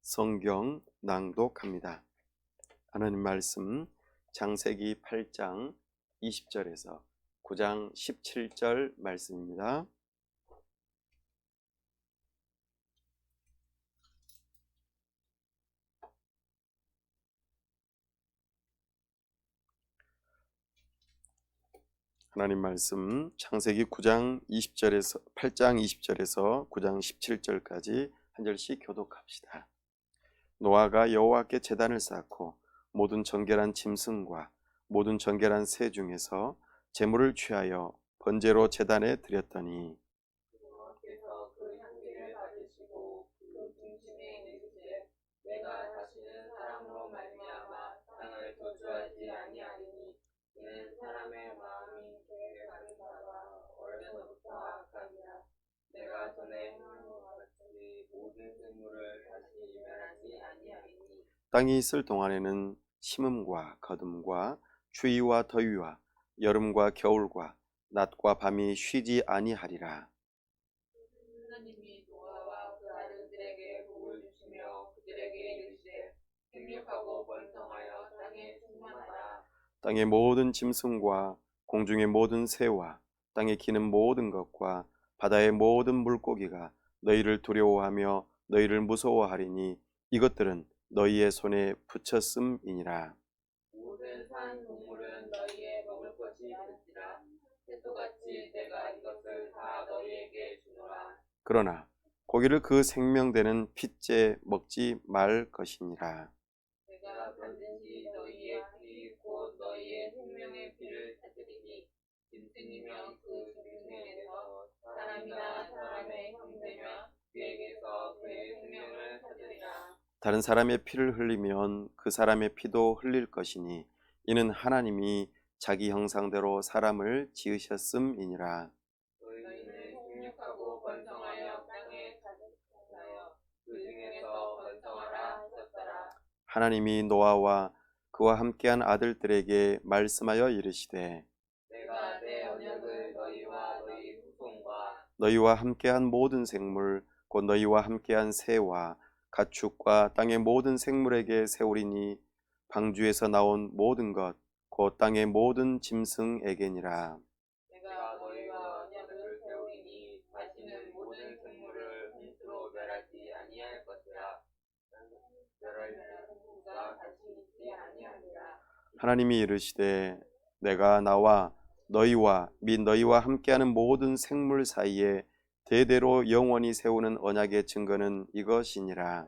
성경 낭독합니다. 하나님 말씀 창세기 8장 20절에서 9장 17절 말씀입니다. 하나님 말씀 창세기 9장 20절에서 8장 20절에서 9장 17절까지 한 절씩 교독합시다. 노아가 여호와께 제단을 쌓고 모든 정결한 짐승과 모든 정결한 새 중에서 제물을 취하여 번제로 제단에 드렸더니 여호와께서 그 향기를 받으시고 그 중심에 이르시되 내가 다시는 사람으로 말미암아 땅을 저주하지 아니하리니 이는 사람의 마음이 계획하는 바가 원래부터 악하니라. 내가 전에 행한 것과 같이 모든 생물을 다시 멸하지 아니하리니 땅이 있을 동안에는 심음과 거둠과 추위와 더위와 여름과 겨울과 낮과 밤이 쉬지 아니하리라. 하나님이 노아와 그 아들들에게 복을 주시며 그들에게 이르시되 생육하고 번성하여 땅에 충만하라. 땅의 모든 짐승과 공중의 모든 새와 땅에 기는 모든 것과 바다의 모든 물고기가 너희를 두려워하며 너희를 무서워하리니 이것들은 너희의 손에 붙였음이니라. 모든 산 동물은 너희의 먹을 것이 될지라. 새소같이 내가 이것을 다 너희에게 주노라. 그러나 고기를 그 생명되는 핏째 먹지 말 것이니라. 내가 반드시 너희의 피 곧 너희의 생명의 피를 찾으리니 짐승이면 그 짐승에게서 사람이나 사람의 형제면 그에게서 그의 생명을 찾으리라. 다른 사람의 피를 흘리면 그 사람의 피도 흘릴 것이니 이는 하나님이 자기 형상대로 사람을 지으셨음이니라. 너희는 생육하고 번성하여 땅에 가득하여 그 중에서 번성하라 하셨더라. 하나님이 노아와 그와 함께한 아들들에게 말씀하여 이르시되 내가 내 언약을 너희와 너희 후손과 너희와 함께한 모든 생물 곧 너희와 함께한 새와 가축과 땅의 모든 생물에게 세우리니 방주에서 나온 모든 것 곧 땅의 모든 짐승에게니라. 내가 너희와 언약을 세우리니 다시는 모든 생물을 홍수로 멸하지 아니할 것이라. 멸할 홍수가 다시 있지 아니하리라. 하나님이 이르시되 내가 나와 너희와 및 너희와 함께하는 모든 생물 사이에 대대로 영원히 세우는 언약의 증거는 이것이니라.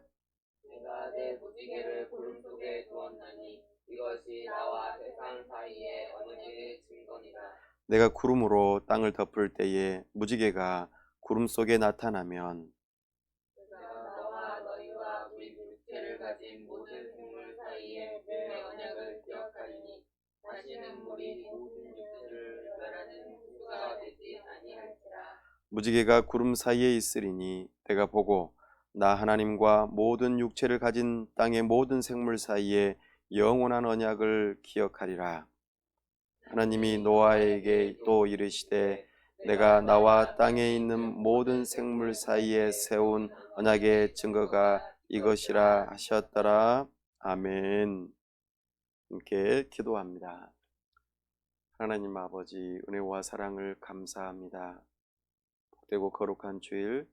내가 내 무지개를 구름 속에 두었나니 이것이 나와 세상 사이의 언약의 증거니라. 내가 구름으로 땅을 덮을 때에 무지개가 구름 속에 나타나면 내가 나와 너희와 우리 육체를 가진 모든 생물 사이에 내 언약을 기억하리니 다시는 물이 모든 육체를 멸하는 홍수가 되지 아니할지라. 무지개가 구름 사이에 있으리니 내가 보고 나 하나님과 모든 육체를 가진 땅의 모든 생물 사이에 영원한 언약을 기억하리라. 하나님이 노아에게 또 이르시되 내가 나와 땅에 있는 모든 생물 사이에 세운 언약의 증거가 이것이라 하셨더라. 아멘. 함께 기도합니다. 하나님 아버지, 은혜와 사랑을 감사합니다. 복되고 거룩한 주일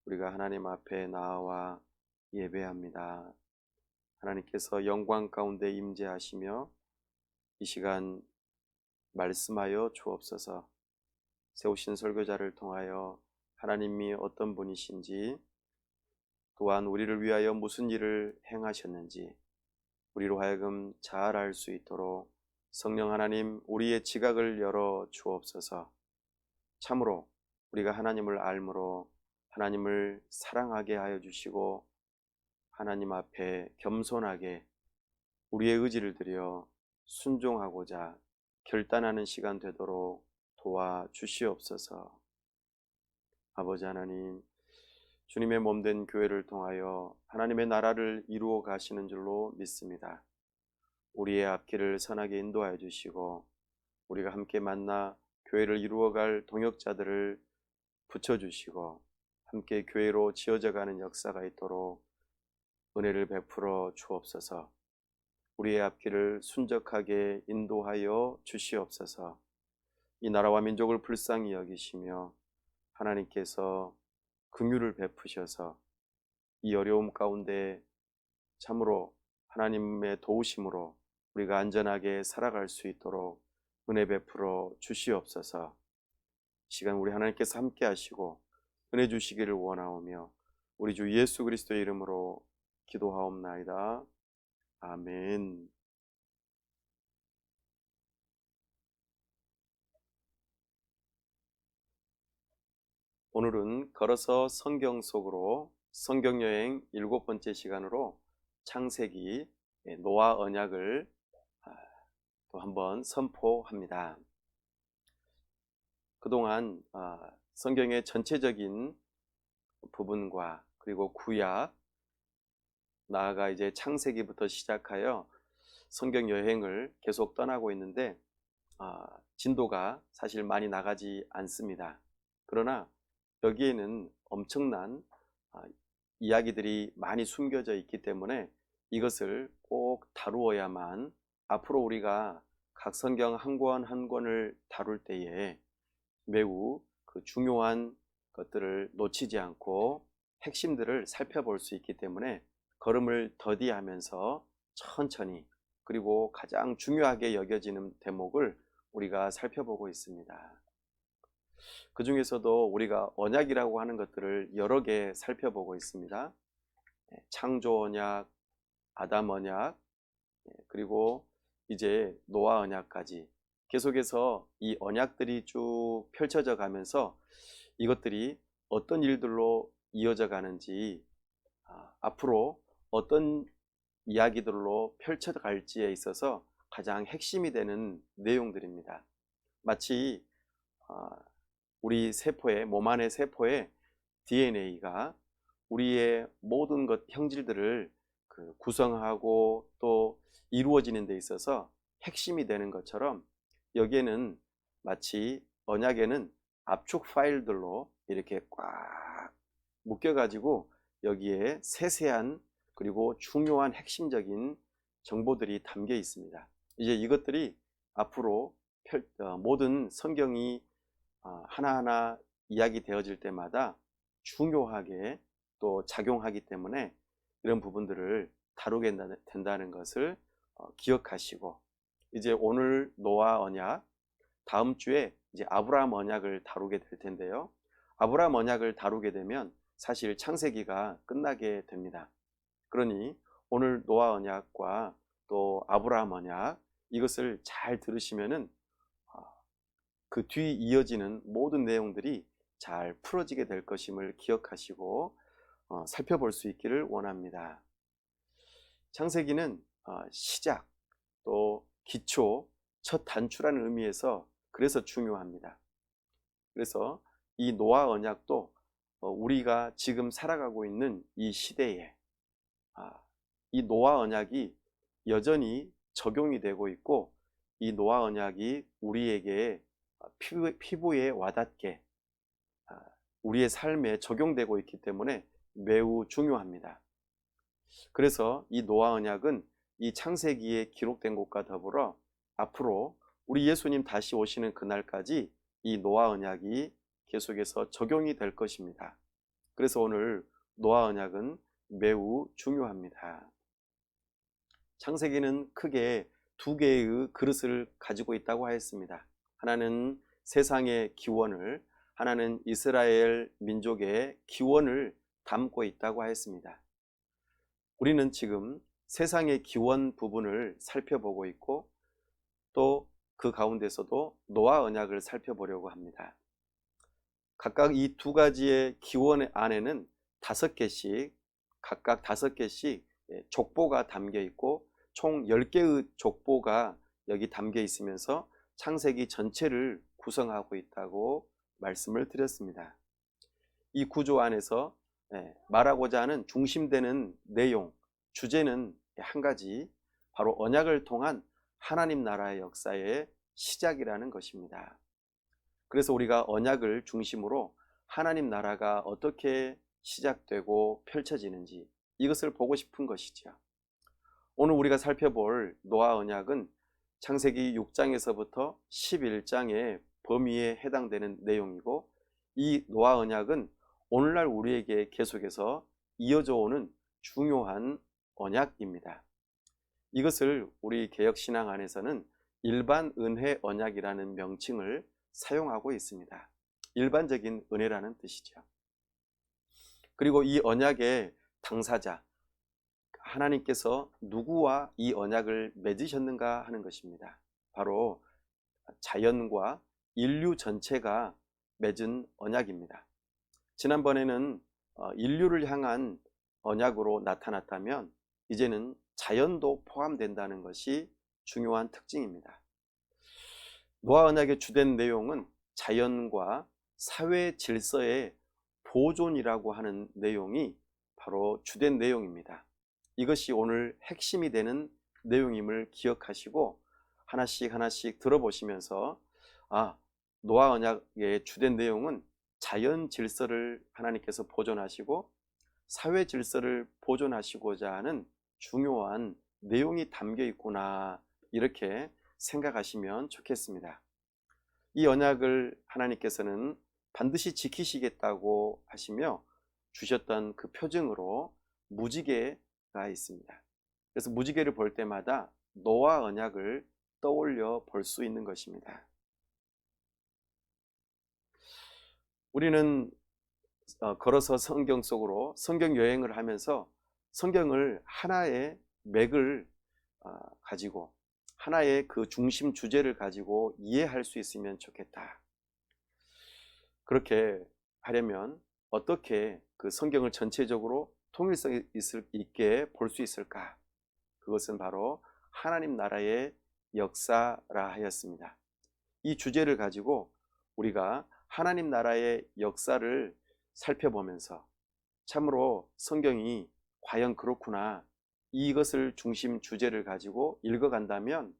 우리가 하나님 앞에 나와 예배합니다. 하나님께서 영광 가운데 임재하시며 이 시간 말씀하여 주옵소서. 세우신 설교자를 통하여 하나님이 어떤 분이신지, 또한 우리를 위하여 무슨 일을 행하셨는지 우리로 하여금 잘 알 수 있도록 성령 하나님 우리의 지각을 열어 주옵소서. 참으로 우리가 하나님을 알므로 하나님을 사랑하게 하여 주시고 하나님 앞에 겸손하게 우리의 의지를 들여 순종하고자 결단하는 시간 되도록 도와주시옵소서. 아버지 하나님, 주님의 몸된 교회를 통하여 하나님의 나라를 이루어 가시는 줄로 믿습니다. 우리의 앞길을 선하게 인도하여 주시고 우리가 함께 만나 교회를 이루어갈 동역자들을 붙여주시고 함께 교회로 지어져 가는 역사가 있도록 은혜를 베풀어 주옵소서. 우리의 앞길을 순적하게 인도하여 주시옵소서. 이 나라와 민족을 불쌍히 여기시며 하나님께서 긍휼을 베푸셔서 이 어려움 가운데 참으로 하나님의 도우심으로 우리가 안전하게 살아갈 수 있도록 은혜 베풀어 주시옵소서. 시간 우리 하나님께서 함께 하시고 은혜 주시기를 원하오며 우리 주 예수 그리스도의 이름으로 기도하옵나이다. 아멘. 오늘은 걸어서 성경 속으로 성경여행 7번째 시간으로 창세기 노아 언약을 또 한번 선포합니다. 그동안 성경의 전체적인 부분과 그리고 구약, 나아가 이제 창세기부터 시작하여 성경 여행을 계속 떠나고 있는데 진도가 사실 많이 나가지 않습니다. 그러나 여기에는 엄청난 이야기들이 많이 숨겨져 있기 때문에 이것을 꼭 다루어야만 앞으로 우리가 각 성경 한 권 한 권을 다룰 때에 매우 그 중요한 것들을 놓치지 않고 핵심들을 살펴볼 수 있기 때문에 걸음을 더디하면서 천천히 그리고 가장 중요하게 여겨지는 대목을 우리가 살펴보고 있습니다. 그 중에서도 우리가 언약이라고 하는 것들을 여러 개 살펴보고 있습니다. 창조 언약, 아담 언약, 그리고 이제 노아 언약까지 계속해서 이 언약들이 쭉 펼쳐져 가면서 이것들이 어떤 일들로 이어져 가는지 앞으로 어떤 이야기들로 펼쳐져 갈지에 있어서 가장 핵심이 되는 내용들입니다. 마치 우리 세포의 몸 안의 세포의 DNA가 우리의 모든 형질들을 구성하고 또 이루어지는 데 있어서 핵심이 되는 것처럼 여기에는 마치 언약에는 압축 파일들로 이렇게 꽉 묶여가지고 여기에 세세한 그리고 중요한 핵심적인 정보들이 담겨 있습니다. 이제 이것들이 앞으로 모든 성경이 하나하나 이야기 되어질 때마다 중요하게 또 작용하기 때문에 이런 부분들을 다루게 된다는 것을 기억하시고 이제 오늘 노아 언약, 다음 주에 이제 아브라함 언약을 다루게 될 텐데요. 아브라함 언약을 다루게 되면 사실 창세기가 끝나게 됩니다. 그러니 오늘 노아 언약과 또 아브라함 언약 이것을 잘 들으시면은 그 뒤 이어지는 모든 내용들이 잘 풀어지게 될 것임을 기억하시고 살펴볼 수 있기를 원합니다. 창세기는 시작 또 기초, 첫 단추라는 의미에서 그래서 중요합니다. 그래서 이 노아 언약도 우리가 지금 살아가고 있는 이 시대에 이 노아 언약이 여전히 적용이 되고 있고 이 노아 언약이 우리에게 피부에 와닿게 우리의 삶에 적용되고 있기 때문에 매우 중요합니다. 그래서 이 노아 언약은 이 창세기에 기록된 것과 더불어 앞으로 우리 예수님 다시 오시는 그날까지 이 노아 언약이 계속해서 적용이 될 것입니다. 그래서 오늘 노아 언약은 매우 중요합니다. 창세기는 크게 두 개의 그릇을 가지고 있다고 하였습니다. 하나는 세상의 기원을, 하나는 이스라엘 민족의 기원을 담고 있다고 하였습니다. 우리는 지금 세상의 기원 부분을 살펴보고 있고 또 그 가운데서도 노아 언약을 살펴보려고 합니다. 각각 이 두 가지의 기원 안에는 5개씩 각각 5개씩 족보가 담겨 있고 총 10개의 족보가 여기 담겨 있으면서 창세기 전체를 구성하고 있다고 말씀을 드렸습니다. 이 구조 안에서 말하고자 하는 중심되는 내용, 주제는 한 가지, 바로 언약을 통한 하나님 나라의 역사의 시작이라는 것입니다. 그래서 우리가 언약을 중심으로 하나님 나라가 어떻게 시작되고 펼쳐지는지, 이것을 보고 싶은 것이죠. 오늘 우리가 살펴볼 노아 언약은 창세기 6장에서부터 11장의 범위에 해당되는 내용이고, 이 노아 언약은 오늘날 우리에게 계속해서 이어져 오는 중요한 언약입니다. 이것을 우리 개혁신앙 안에서는 일반 은혜 언약이라는 명칭을 사용하고 있습니다. 일반적인 은혜라는 뜻이죠. 그리고 이 언약의 당사자, 하나님께서 누구와 이 언약을 맺으셨는가 하는 것입니다. 바로 자연과 인류 전체가 맺은 언약입니다. 지난번에는 인류를 향한 언약으로 나타났다면, 이제는 자연도 포함된다는 것이 중요한 특징입니다. 노아 언약의 주된 내용은 자연과 사회 질서의 보존이라고 하는 내용이 바로 주된 내용입니다. 이것이 오늘 핵심이 되는 내용임을 기억하시고 하나씩 하나씩 들어보시면서, 노아 언약의 주된 내용은 자연 질서를 하나님께서 보존하시고 사회 질서를 보존하시고자 하는 중요한 내용이 담겨 있구나, 이렇게 생각하시면 좋겠습니다. 이 언약을 하나님께서는 반드시 지키시겠다고 하시며 주셨던 그 표징으로 무지개가 있습니다. 그래서 무지개를 볼 때마다 노아 언약을 떠올려 볼 수 있는 것입니다. 우리는 걸어서 성경 속으로 성경 여행을 하면서 성경을 하나의 맥을 가지고, 하나의 그 중심 주제를 가지고 이해할 수 있으면 좋겠다. 그렇게 하려면 어떻게 그 성경을 전체적으로 통일성 있게 볼 수 있을까? 그것은 바로 하나님 나라의 역사라 하였습니다. 이 주제를 가지고 우리가 하나님 나라의 역사를 살펴보면서 참으로 성경이 과연 그렇구나, 이것을 중심 주제를 가지고 읽어간다면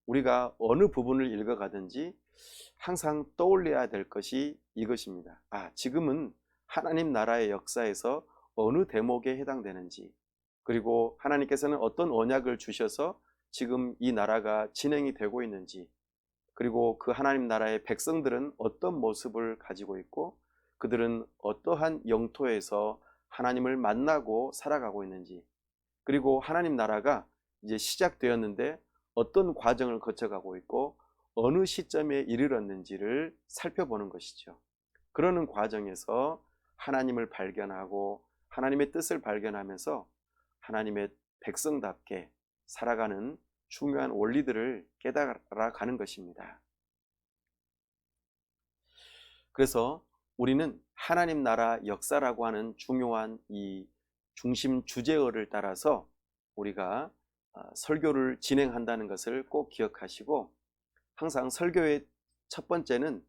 우리가 어느 부분을 읽어가든지 항상 떠올려야 될 것이 이것입니다. 지금은 하나님 나라의 역사에서 어느 대목에 해당되는지, 그리고 하나님께서는 어떤 언약을 주셔서 지금 이 나라가 진행이 되고 있는지, 그리고 그 하나님 나라의 백성들은 어떤 모습을 가지고 있고 그들은 어떠한 영토에서 하나님을 만나고 살아가고 있는지, 그리고 하나님 나라가 이제 시작되었는데 어떤 과정을 거쳐가고 있고 어느 시점에 이르렀는지를 살펴보는 것이죠. 그러는 과정에서 하나님을 발견하고 하나님의 뜻을 발견하면서 하나님의 백성답게 살아가는 중요한 원리들을 깨달아가는 것입니다. 그래서 우리는 하나님 나라 역사라고 하는 중요한 이 중심 주제어를 따라서 우리가 설교를 진행한다는 것을 꼭 기억하시고, 항상 설교의 첫 번째는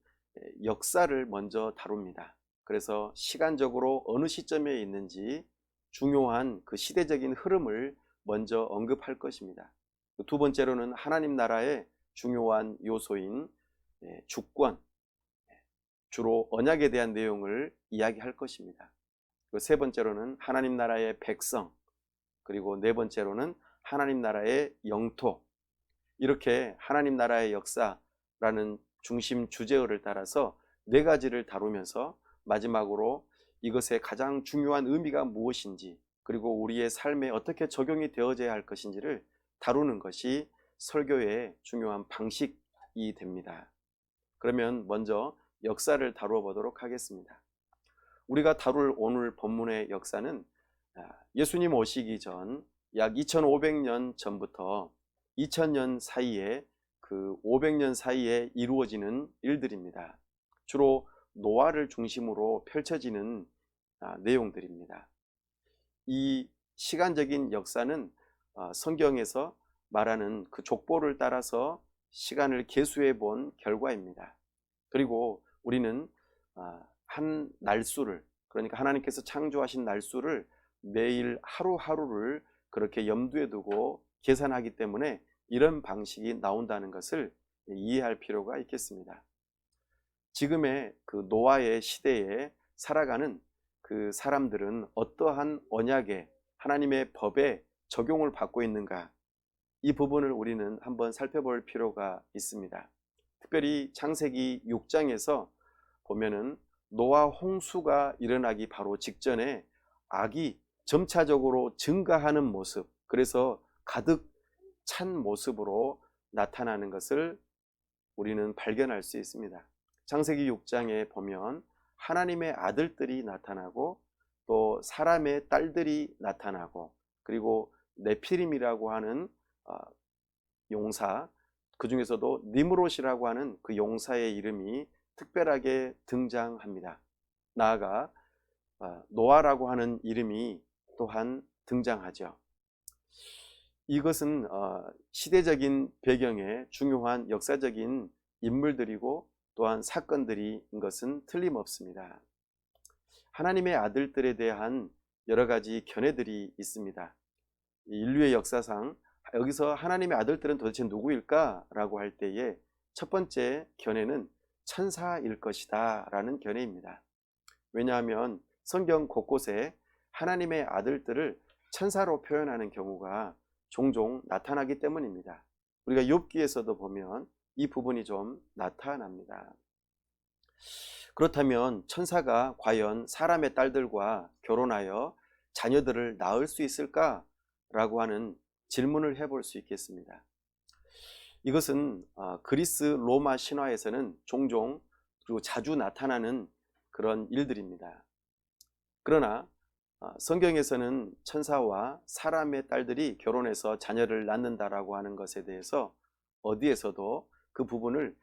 역사를 먼저 다룹니다. 그래서 시간적으로 어느 시점에 있는지 중요한 그 시대적인 흐름을 먼저 언급할 것입니다. 두 번째로는 하나님 나라의 중요한 요소인 주권, 주로 언약에 대한 내용을 이야기할 것입니다. 그리고 세 번째로는 하나님 나라의 백성, 그리고 네 번째로는 하나님 나라의 영토, 이렇게 하나님 나라의 역사라는 중심 주제어를 따라서 네 가지를 다루면서 마지막으로 이것의 가장 중요한 의미가 무엇인지, 그리고 우리의 삶에 어떻게 적용이 되어져야 할 것인지를 다루는 것이 설교의 중요한 방식이 됩니다. 그러면 먼저 역사를 다루어 보도록 하겠습니다. 우리가 다룰 오늘 본문의 역사는 예수님 오시기 전 약 2500년 전부터 2000년 사이에, 그 500년 사이에 이루어지는 일들입니다. 주로 노아를 중심으로 펼쳐지는 내용들입니다. 이 시간적인 역사는 성경에서 말하는 그 족보를 따라서 시간을 계수해 본 결과입니다. 그리고 우리는 한 날수를, 그러니까 하나님께서 창조하신 날수를 매일 하루하루를 그렇게 염두에 두고 계산하기 때문에 이런 방식이 나온다는 것을 이해할 필요가 있겠습니다. 지금의 그 노아의 시대에 살아가는 그 사람들은 어떠한 언약에 하나님의 법에 적용을 받고 있는가? 이 부분을 우리는 한번 살펴볼 필요가 있습니다. 특별히 창세기 6장에서 보면은 노아 홍수가 일어나기 바로 직전에 악이 점차적으로 증가하는 모습, 그래서 가득 찬 모습으로 나타나는 것을 우리는 발견할 수 있습니다. 창세기 6장에 보면 하나님의 아들들이 나타나고 또 사람의 딸들이 나타나고 그리고 네피림이라고 하는 용사, 그 중에서도 니므롯이라고 하는 그 용사의 이름이 특별하게 등장합니다. 나아가 노아라고 하는 이름이 또한 등장하죠. 이것은 시대적인 배경에 중요한 역사적인 인물들이고 또한 사건들인 것은 틀림없습니다. 하나님의 아들들에 대한 여러 가지 견해들이 있습니다. 인류의 역사상 여기서 하나님의 아들들은 도대체 누구일까? 라고 할 때에 첫 번째 견해는 천사일 것이다 라는 견해입니다. 왜냐하면 성경 곳곳에 하나님의 아들들을 천사로 표현하는 경우가 종종 나타나기 때문입니다. 우리가 욥기에서도 보면 이 부분이 좀 나타납니다. 그렇다면 천사가 과연 사람의 딸들과 결혼하여 자녀들을 낳을 수 있을까? 라고 하는 질문을 해볼 수 있겠습니다. 이것은 그리스 로마 신화에서는 종종 그리고 자주 나타나는 그런 일들입니다. 그러나 성경에서는 천사와 사람의 딸들이 결혼해서 자녀를 낳는다라고 하는 것에 대해서 어디에서도 그 부분을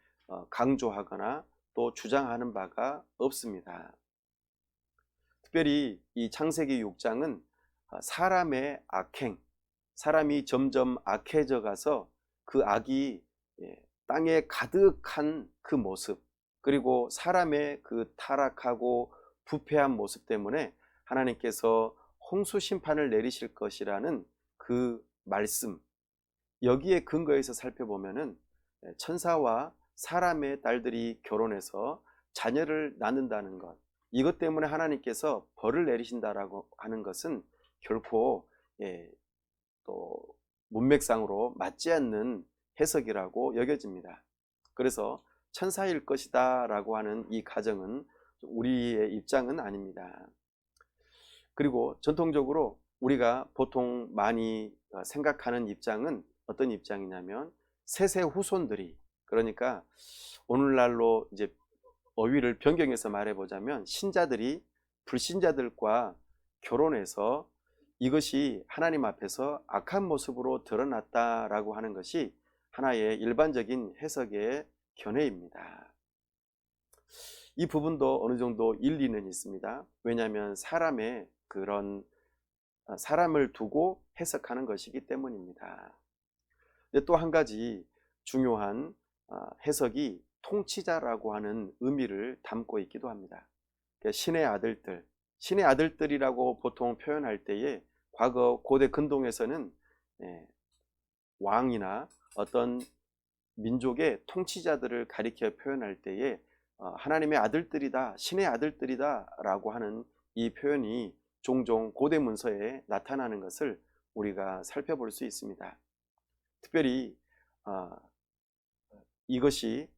강조하거나 또 주장하는 바가 없습니다. 특별히 이 창세기 6장은 사람의 악행, 사람이 점점 악해져 가서 그 악이 땅에 가득한 그 모습, 그리고 사람의 그 타락하고 부패한 모습 때문에 하나님께서 홍수 심판을 내리실 것이라는 그 말씀, 여기에 근거해서 살펴보면은 천사와 사람의 딸들이 결혼해서 자녀를 낳는다는 것, 이것 때문에 하나님께서 벌을 내리신다라고 하는 것은 결코 또 문맥상으로 맞지 않는 해석이라고 여겨집니다. 그래서 천사일 것이다 라고 하는 이 가정은 우리의 입장은 아닙니다. 그리고 전통적으로 우리가 보통 많이 생각하는 입장은 어떤 입장이냐면 셋의 후손들이, 그러니까 오늘날로 이제 어휘를 변경해서 말해보자면 신자들이 불신자들과 결혼해서 이것이 하나님 앞에서 악한 모습으로 드러났다라고 하는 것이 하나의 일반적인 해석의 견해입니다. 이 부분도 어느 정도 일리는 있습니다. 왜냐하면 사람의 그런 사람을 두고 해석하는 것이기 때문입니다. 또 한 가지 중요한 해석이 통치자라고 하는 의미를 담고 있기도 합니다. 신의 아들들, 신의 아들들이라고 보통 표현할 때에 과거 고대 근동에서는 왕이나 어떤 민족의 통치자들을 가리켜 표현할 때에 하나님의 아들들이다, 신의 아들들이다 라고 하는 이 표현이 종종 고대 문서에 나타나는 것을 우리가 살펴볼 수 있습니다. 특별히 이것이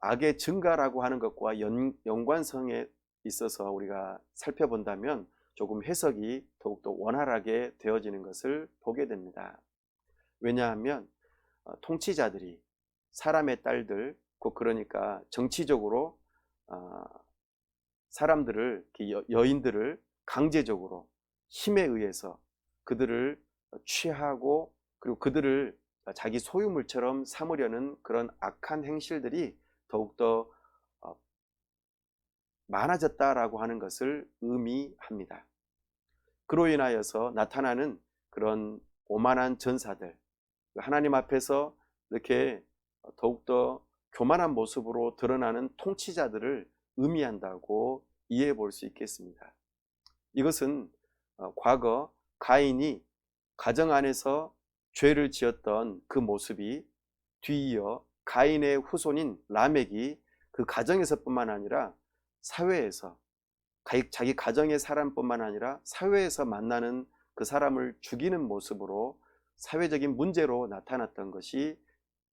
악의 증가라고 하는 것과 연관성에 있어서 우리가 살펴본다면 조금 해석이 더욱더 원활하게 되어지는 것을 보게 됩니다. 왜냐하면 통치자들이 사람의 딸들, 곧 그러니까 정치적으로 사람들을, 여인들을 강제적으로 힘에 의해서 그들을 취하고 그리고 그들을 자기 소유물처럼 삼으려는 그런 악한 행실들이 더욱더 많아졌다라고 하는 것을 의미합니다. 그로 인하여서 나타나는 그런 오만한 전사들, 하나님 앞에서 이렇게 더욱더 교만한 모습으로 드러나는 통치자들을 의미한다고 이해해 볼 수 있겠습니다. 이것은 과거 가인이 가정 안에서 죄를 지었던 그 모습이 뒤이어 가인의 후손인 라멕이 그 가정에서뿐만 아니라 사회에서, 자기 가정의 사람뿐만 아니라 사회에서 만나는 그 사람을 죽이는 모습으로 사회적인 문제로 나타났던 것이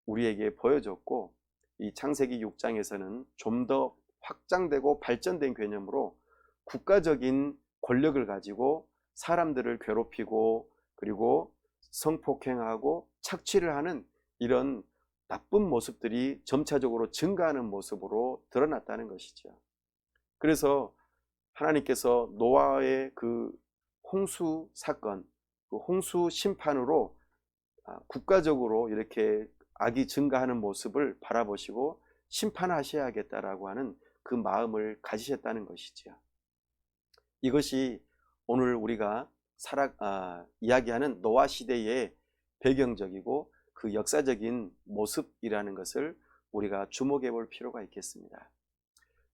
우리에게 보여졌고, 이 창세기 6장에서는 좀 더 확장되고 발전된 개념으로 국가적인 권력을 가지고 사람들을 괴롭히고 그리고 성폭행하고 착취를 하는 이런 나쁜 모습들이 점차적으로 증가하는 모습으로 드러났다는 것이죠. 그래서 하나님께서 노아의 그 홍수 사건, 그 홍수 심판으로 국가적으로 이렇게 악이 증가하는 모습을 바라보시고 심판하셔야겠다라고 하는 그 마음을 가지셨다는 것이죠. 이것이 오늘 우리가 이야기하는 노아 시대의 배경적이고 그 역사적인 모습이라는 것을 우리가 주목해 볼 필요가 있겠습니다.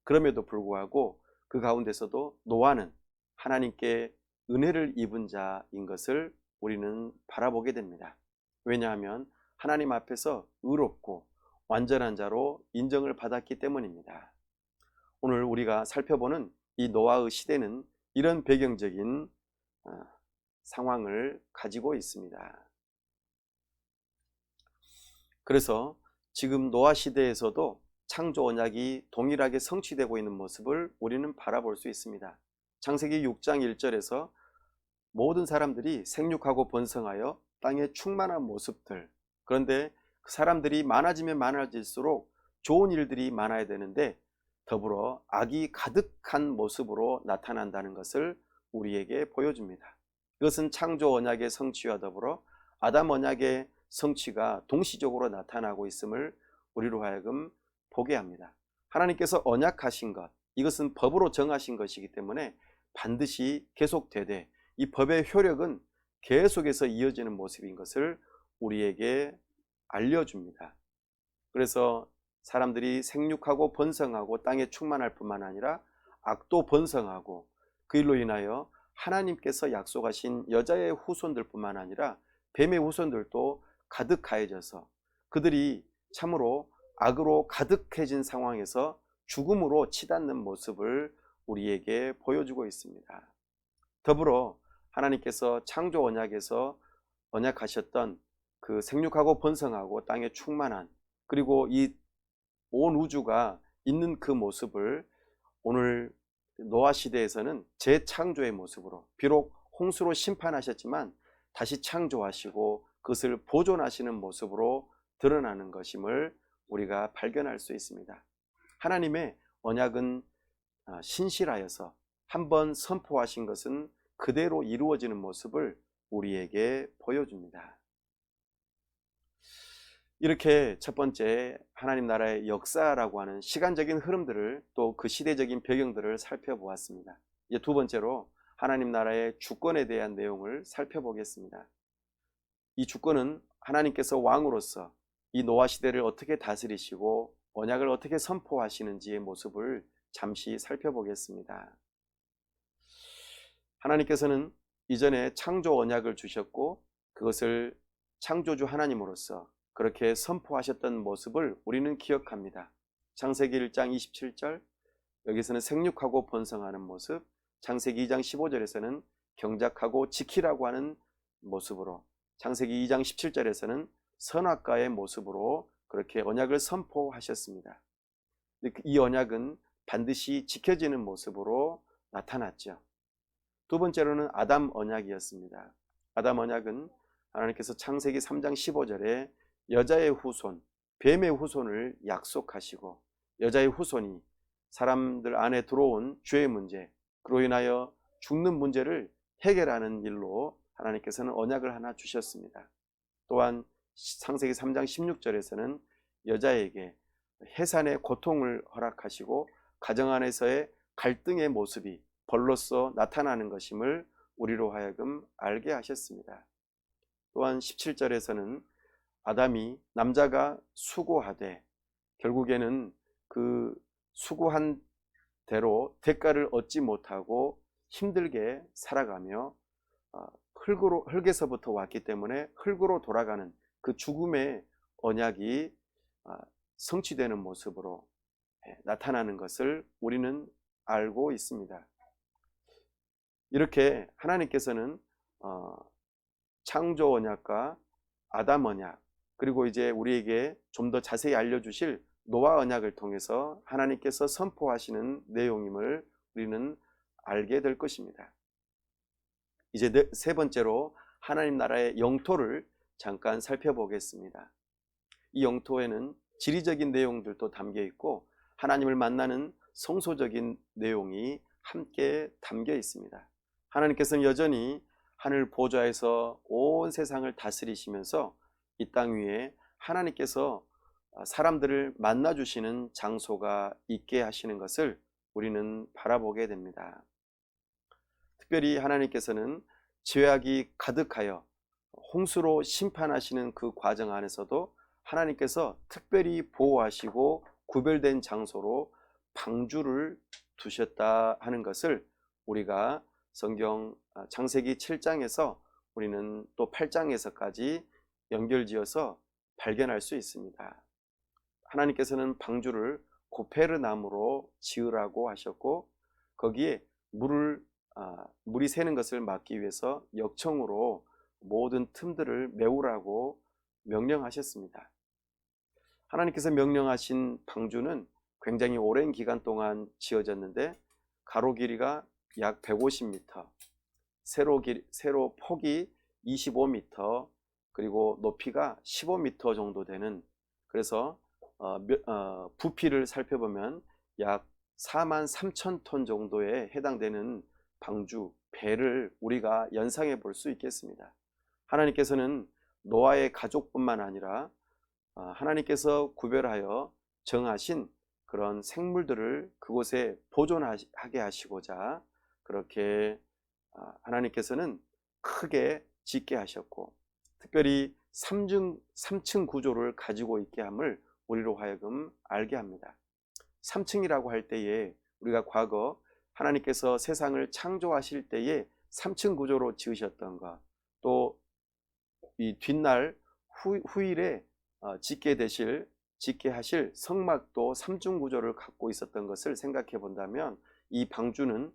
그럼에도 불구하고 그 가운데서도 노아는 하나님께 은혜를 입은 자인 것을 우리는 바라보게 됩니다. 왜냐하면 하나님 앞에서 의롭고 완전한 자로 인정을 받았기 때문입니다. 오늘 우리가 살펴보는 이 노아의 시대는 이런 배경적인 상황을 가지고 있습니다. 그래서 지금 노아 시대에서도 창조 언약이 동일하게 성취되고 있는 모습을 우리는 바라볼 수 있습니다. 창세기 6장 1절에서 모든 사람들이 생육하고 번성하여 땅에 충만한 모습들, 그런데 그 사람들이 많아지면 많아질수록 좋은 일들이 많아야 되는데 더불어 악이 가득한 모습으로 나타난다는 것을 우리에게 보여줍니다. 이것은 창조 언약의 성취와 더불어 아담 언약의 성취가 동시적으로 나타나고 있음을 우리로 하여금 보게 합니다. 하나님께서 언약하신 것, 이것은 법으로 정하신 것이기 때문에 반드시 계속되되 이 법의 효력은 계속해서 이어지는 모습인 것을 우리에게 알려줍니다. 그래서 사람들이 생육하고 번성하고 땅에 충만할 뿐만 아니라 악도 번성하고 그 일로 인하여 하나님께서 약속하신 여자의 후손들 뿐만 아니라 뱀의 후손들도 가득하여져서 그들이 참으로 악으로 가득해진 상황에서 죽음으로 치닫는 모습을 우리에게 보여주고 있습니다. 더불어 하나님께서 창조 언약에서 언약하셨던 그 생육하고 번성하고 땅에 충만한, 그리고 이 온 우주가 있는 그 모습을 오늘 노아 시대에서는 재창조의 모습으로, 비록 홍수로 심판하셨지만 다시 창조하시고 그것을 보존하시는 모습으로 드러나는 것임을 우리가 발견할 수 있습니다. 하나님의 언약은 신실하여서 한번 선포하신 것은 그대로 이루어지는 모습을 우리에게 보여줍니다. 이렇게 첫 번째 하나님 나라의 역사라고 하는 시간적인 흐름들을, 또 그 시대적인 배경들을 살펴보았습니다. 이제 두 번째로 하나님 나라의 주권에 대한 내용을 살펴보겠습니다. 이 주권은 하나님께서 왕으로서 이 노아 시대를 어떻게 다스리시고 언약을 어떻게 선포하시는지의 모습을 잠시 살펴보겠습니다. 하나님께서는 이전에 창조 언약을 주셨고 그것을 창조주 하나님으로서 그렇게 선포하셨던 모습을 우리는 기억합니다. 창세기 1장 27절, 여기서는 생육하고 번성하는 모습, 창세기 2장 15절에서는 경작하고 지키라고 하는 모습으로, 창세기 2장 17절에서는 선악과의 모습으로 그렇게 언약을 선포하셨습니다. 이 언약은 반드시 지켜지는 모습으로 나타났죠. 두 번째로는 아담 언약이었습니다. 아담 언약은 하나님께서 창세기 3장 15절에 여자의 후손, 뱀의 후손을 약속하시고 여자의 후손이 사람들 안에 들어온 죄의 문제, 그로 인하여 죽는 문제를 해결하는 일로 하나님께서는 언약을 하나 주셨습니다. 또한 창세기 3장 16절에서는 여자에게 해산의 고통을 허락하시고 가정 안에서의 갈등의 모습이 벌로서 나타나는 것임을 우리로 하여금 알게 하셨습니다. 또한 17절에서는 아담이 남자가 수고하되 결국에는 그 수고한 대로 대가를 얻지 못하고 힘들게 살아가며 흙에서부터 왔기 때문에 흙으로 돌아가는 그 죽음의 언약이 성취되는 모습으로 나타나는 것을 우리는 알고 있습니다. 이렇게 하나님께서는 어, 창조 언약과 아담 언약, 그리고 이제 우리에게 좀 더 자세히 알려주실 노아 언약을 통해서 하나님께서 선포하시는 내용임을 우리는 알게 될 것입니다. 이제 세 번째로 하나님 나라의 영토를 잠깐 살펴보겠습니다. 이 영토에는 지리적인 내용들도 담겨 있고 하나님을 만나는 성소적인 내용이 함께 담겨 있습니다. 하나님께서는 여전히 하늘 보좌에서 온 세상을 다스리시면서 이 땅 위에 하나님께서 사람들을 만나 주시는 장소가 있게 하시는 것을 우리는 바라보게 됩니다. 특별히 하나님께서는 죄악이 가득하여 홍수로 심판하시는 그 과정 안에서도 하나님께서 특별히 보호하시고 구별된 장소로 방주를 두셨다 하는 것을 우리가 성경 창세기 7장에서 우리는 또 8장에서까지 연결지어서 발견할 수 있습니다. 하나님께서는 방주를 고페르 나무로 지으라고 하셨고 거기에 물이 새는 것을 막기 위해서 역청으로 모든 틈들을 메우라고 명령하셨습니다. 하나님께서 명령하신 방주는 굉장히 오랜 기간 동안 지어졌는데 가로 길이가 약 150m, 세로 폭이 25m, 그리고 높이가 15m 정도 되는, 그래서 부피를 살펴보면 약 43,000톤 정도에 해당되는 방주, 배를 우리가 연상해 볼 수 있겠습니다. 하나님께서는 노아의 가족뿐만 아니라 하나님께서 구별하여 정하신 그런 생물들을 그곳에 보존하게 하시고자 그렇게 하나님께서는 크게 짓게 하셨고 특별히 3층 구조를 가지고 있게 함을 우리로 하여금 알게 합니다. 3층이라고 할 때에 우리가 과거 하나님께서 세상을 창조하실 때에 3층 구조로 지으셨던 것, 또 이 뒷날 후일에 짓게 하실 성막도 3층 구조를 갖고 있었던 것을 생각해 본다면 이 방주는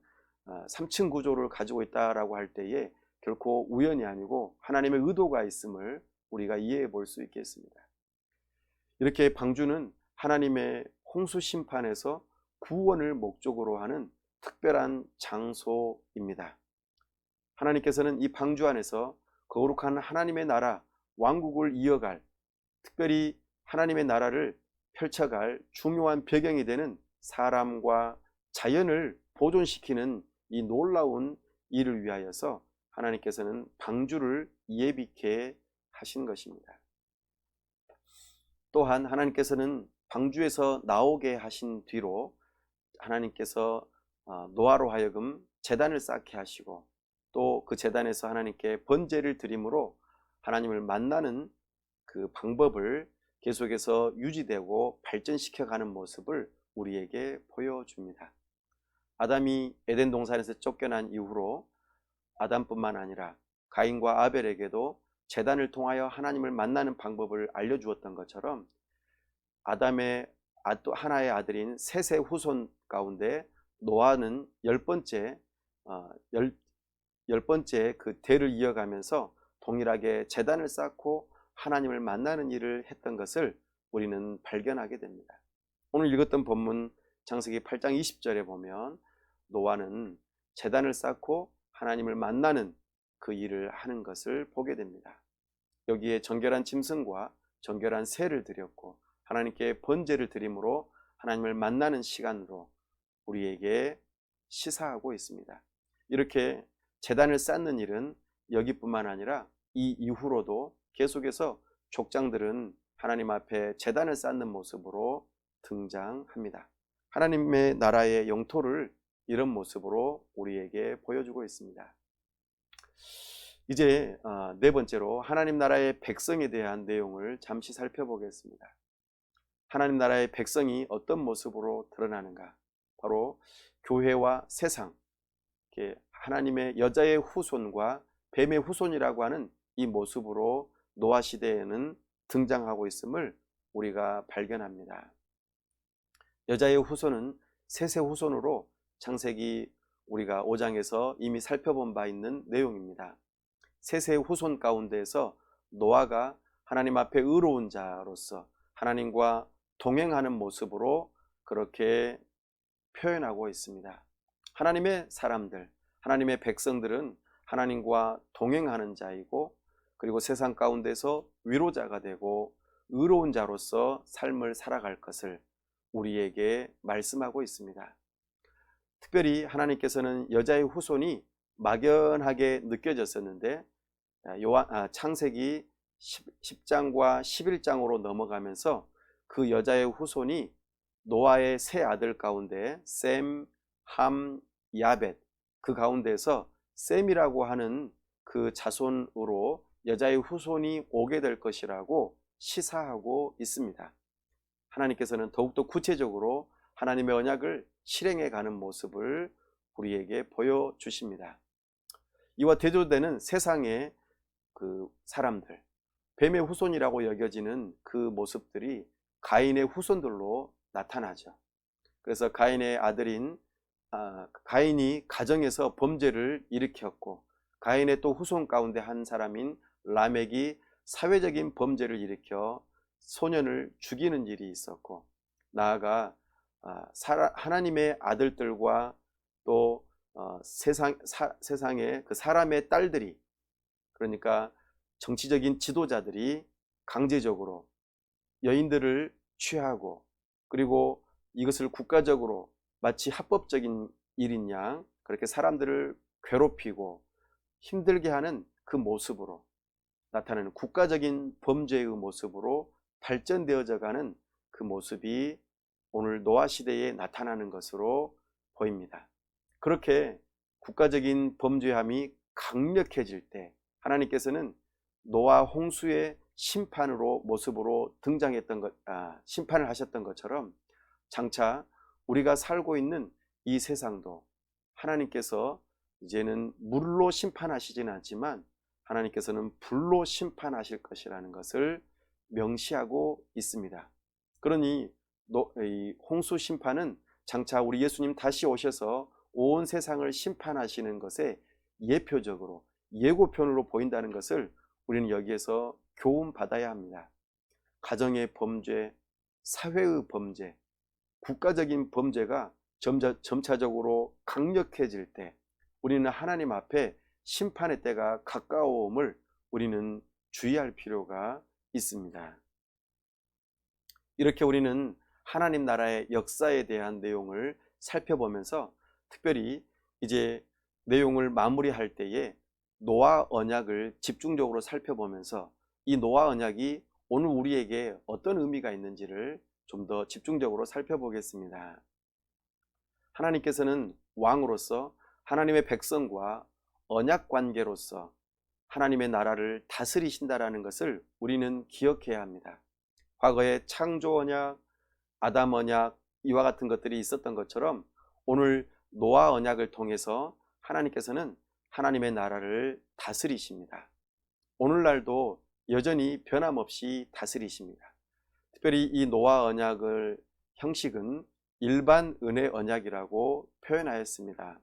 3층 구조를 가지고 있다라고 할 때에 결코 우연이 아니고 하나님의 의도가 있음을 우리가 이해해 볼 수 있겠습니다. 이렇게 방주는 하나님의 홍수 심판에서 구원을 목적으로 하는 특별한 장소입니다. 하나님께서는 이 방주 안에서 거룩한 하나님의 나라, 왕국을 이어갈, 특별히 하나님의 나라를 펼쳐갈 중요한 배경이 되는 사람과 자연을 보존시키는 이 놀라운 일을 위하여서 하나님께서는 방주를 예비케 하신 것입니다. 또한 하나님께서는 방주에서 나오게 하신 뒤로 하나님께서 노아로 하여금 제단을 쌓게 하시고 또 그 제단에서 하나님께 번제를 드림으로 하나님을 만나는 그 방법을 계속해서 유지되고 발전시켜가는 모습을 우리에게 보여줍니다. 아담이 에덴 동산에서 쫓겨난 이후로 아담뿐만 아니라 가인과 아벨에게도 제단을 통하여 하나님을 만나는 방법을 알려주었던 것처럼 아담의 또 하나의 아들인 셋의 후손 가운데 노아는 열 번째 그 대를 이어가면서 동일하게 제단을 쌓고 하나님을 만나는 일을 했던 것을 우리는 발견하게 됩니다. 오늘 읽었던 본문 창세기 8장 20절에 보면 노아는 제단을 쌓고 하나님을 만나는 그 일을 하는 것을 보게 됩니다. 여기에 정결한 짐승과 정결한 새를 드렸고 하나님께 번제를 드림으로 하나님을 만나는 시간으로 우리에게 시사하고 있습니다. 이렇게 제단을 쌓는 일은 여기뿐만 아니라 이 이후로도 계속해서 족장들은 하나님 앞에 제단을 쌓는 모습으로 등장합니다. 하나님의 나라의 영토를 이런 모습으로 우리에게 보여주고 있습니다. 이제 네 번째로 하나님 나라의 백성에 대한 내용을 잠시 살펴보겠습니다. 하나님 나라의 백성이 어떤 모습으로 드러나는가? 바로 교회와 세상, 하나님의 여자의 후손과 뱀의 후손이라고 하는 이 모습으로 노아 시대에는 등장하고 있음을 우리가 발견합니다. 여자의 후손은 셋의 후손으로 창세기 우리가 5장에서 이미 살펴본 바 있는 내용입니다. 셋의 후손 가운데에서 노아가 하나님 앞에 의로운 자로서 하나님과 동행하는 모습으로 그렇게 표현하고 있습니다. 하나님의 사람들, 하나님의 백성들은 하나님과 동행하는 자이고, 그리고 세상 가운데서 위로자가 되고 의로운 자로서 삶을 살아갈 것을 우리에게 말씀하고 있습니다. 특별히 하나님께서는 여자의 후손이 막연하게 느껴졌었는데 창세기 10장과 11장으로 넘어가면서 그 여자의 후손이 노아의 세 아들 가운데 셈, 함, 야벳, 그 가운데서 셈이라고 하는 그 자손으로 여자의 후손이 오게 될 것이라고 시사하고 있습니다. 하나님께서는 더욱더 구체적으로 하나님의 언약을 실행해 가는 모습을 우리에게 보여주십니다. 이와 대조되는 세상의 그 사람들, 뱀의 후손이라고 여겨지는 그 모습들이 가인의 후손들로 나타나죠. 그래서 가인의 아들인 가인이 가정에서 범죄를 일으켰고, 가인의 또 후손 가운데 한 사람인 라멕이 사회적인 범죄를 일으켜 소년을 죽이는 일이 있었고, 나아가 하나님의 아들들과 또 세상의 그 사람의 딸들이, 그러니까 정치적인 지도자들이 강제적으로 여인들을 취하고, 그리고 이것을 국가적으로 마치 합법적인 일인 양 그렇게 사람들을 괴롭히고 힘들게 하는 그 모습으로 나타나는 국가적인 범죄의 모습으로 발전되어져 가는 그 모습이 오늘 노아 시대에 나타나는 것으로 보입니다. 그렇게 국가적인 범죄함이 강력해질 때 하나님께서는 노아 홍수의 심판으로 모습으로 등장했던 심판을 하셨던 것처럼 장차 우리가 살고 있는 이 세상도 하나님께서 이제는 물로 심판하시지는 않지만 하나님께서는 불로 심판하실 것이라는 것을 명시하고 있습니다. 그러니 이 홍수 심판은 장차 우리 예수님 다시 오셔서 온 세상을 심판하시는 것에 예표적으로 예고편으로 보인다는 것을 우리는 여기에서 교훈받아야 합니다. 가정의 범죄, 사회의 범죄, 국가적인 범죄가 점차적으로 강력해질 때 우리는 하나님 앞에 심판의 때가 가까움을 우리는 주의할 필요가 있습니다. 이렇게 우리는 하나님 나라의 역사에 대한 내용을 살펴보면서 특별히 이제 내용을 마무리할 때에 노아 언약을 집중적으로 살펴보면서 이 노아 언약이 오늘 우리에게 어떤 의미가 있는지를 좀 더 집중적으로 살펴보겠습니다. 하나님께서는 왕으로서 하나님의 백성과 언약 관계로서 하나님의 나라를 다스리신다라는 것을 우리는 기억해야 합니다. 과거에 창조 언약, 아담 언약 이와 같은 것들이 있었던 것처럼 오늘 노아 언약을 통해서 하나님께서는 하나님의 나라를 다스리십니다. 오늘날도 여전히 변함없이 다스리십니다. 특별히 이 노아 언약을 형식은 일반 은혜 언약이라고 표현하였습니다.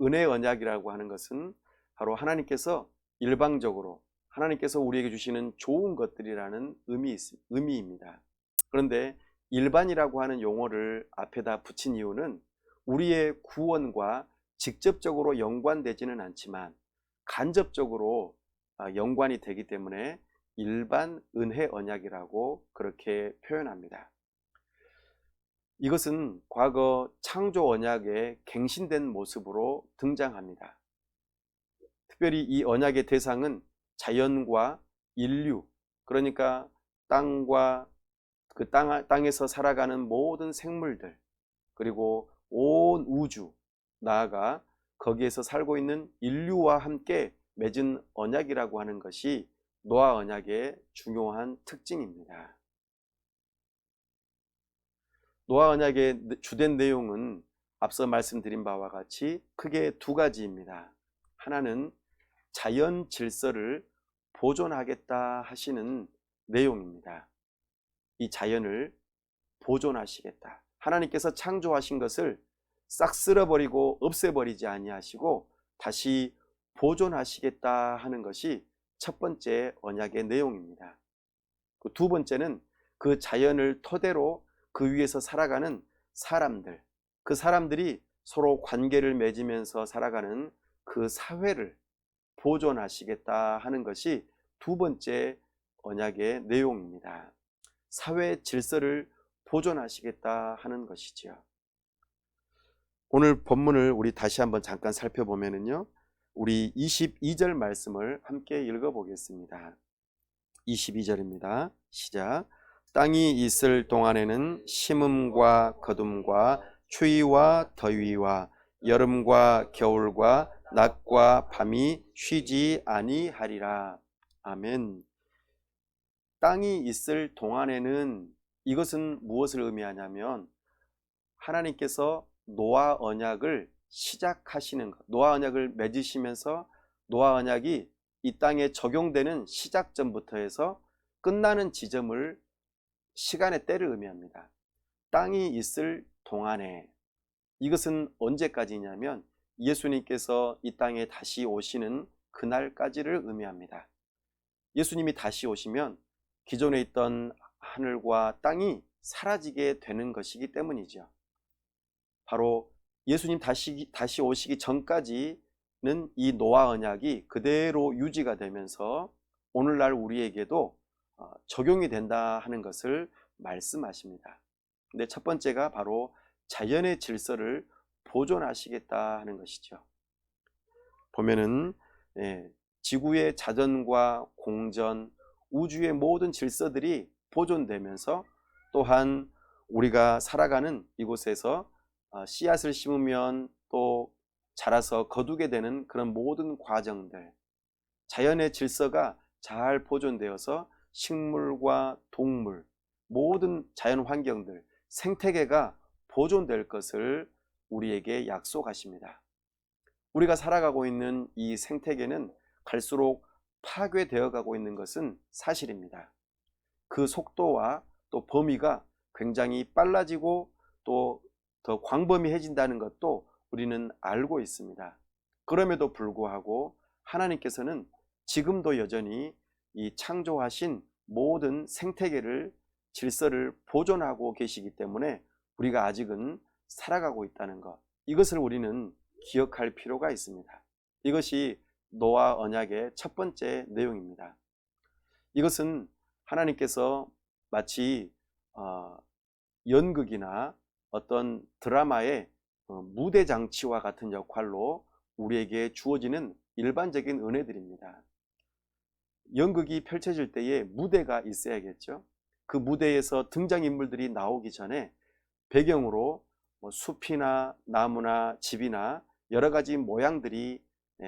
은혜 언약이라고 하는 것은 바로 하나님께서 일방적으로 하나님께서 우리에게 주시는 좋은 것들이라는 의미입니다. 그런데 일반이라고 하는 용어를 앞에다 붙인 이유는 우리의 구원과 직접적으로 연관되지는 않지만 간접적으로 연관이 되기 때문에 일반 은혜 언약이라고 그렇게 표현합니다. 이것은 과거 창조 언약의 갱신된 모습으로 등장합니다. 특별히 이 언약의 대상은 자연과 인류, 그러니까 땅과 그 땅에서 살아가는 모든 생물들, 그리고 온 우주, 나아가 거기에서 살고 있는 인류와 함께 맺은 언약이라고 하는 것이 노아 언약의 중요한 특징입니다. 노아 언약의 주된 내용은 앞서 말씀드린 바와 같이 크게 두 가지입니다. 하나는 자연 질서를 보존하겠다 하시는 내용입니다. 이 자연을 보존하시겠다. 하나님께서 창조하신 것을 싹 쓸어버리고 없애버리지 아니하시고 다시 보존하시겠다 하는 것이 첫 번째 언약의 내용입니다. 두 번째는 그 자연을 토대로 그 위에서 살아가는 사람들, 그 사람들이 서로 관계를 맺으면서 살아가는 그 사회를 보존하시겠다 하는 것이 두 번째 언약의 내용입니다. 사회 질서를 보존하시겠다 하는 것이지요. 오늘 본문을 우리 다시 한번 잠깐 살펴보면은요, 우리 22절 말씀을 함께 읽어보겠습니다. 22절입니다. 시작. 땅이 있을 동안에는 심음과 거둠과 추위와 더위와 여름과 겨울과 낮과 밤이 쉬지 아니하리라. 아멘. 땅이 있을 동안에는, 이것은 무엇을 의미하냐면 하나님께서 노아 언약을 시작하시는 것, 노아 언약을 맺으시면서 노아 언약이 이 땅에 적용되는 시작점부터 해서 끝나는 지점을, 시간의 때를 의미합니다. 땅이 있을 동안에, 이것은 언제까지냐면 예수님께서 이 땅에 다시 오시는 그날까지를 의미합니다. 예수님이 다시 오시면 기존에 있던 하늘과 땅이 사라지게 되는 것이기 때문이죠. 바로 예수님 다시 오시기 전까지는 이 노아 언약이 그대로 유지가 되면서 오늘날 우리에게도 적용이 된다 하는 것을 말씀하십니다. 근데 첫 번째가 바로 자연의 질서를 보존하시겠다 하는 것이죠. 보면은 지구의 자전과 공전, 우주의 모든 질서들이 보존되면서 또한 우리가 살아가는 이곳에서 씨앗을 심으면 또 자라서 거두게 되는 그런 모든 과정들, 자연의 질서가 잘 보존되어서 식물과 동물, 모든 자연 환경들, 생태계가 보존될 것을 우리에게 약속하십니다. 우리가 살아가고 있는 이 생태계는 갈수록 파괴되어 가고 있는 것은 사실입니다. 그 속도와 또 범위가 굉장히 빨라지고 또 더 광범위해진다는 것도 우리는 알고 있습니다. 그럼에도 불구하고 하나님께서는 지금도 여전히 이 창조하신 모든 생태계를, 질서를 보존하고 계시기 때문에 우리가 아직은 살아가고 있다는 것, 이것을 우리는 기억할 필요가 있습니다. 이것이 노아 언약의 첫 번째 내용입니다. 이것은 하나님께서 마치 연극이나 어떤 드라마의 무대 장치와 같은 역할로 우리에게 주어지는 일반적인 은혜들입니다. 연극이 펼쳐질 때에 무대가 있어야겠죠. 그 무대에서 등장인물들이 나오기 전에 배경으로 숲이나 나무나 집이나 여러 가지 모양들이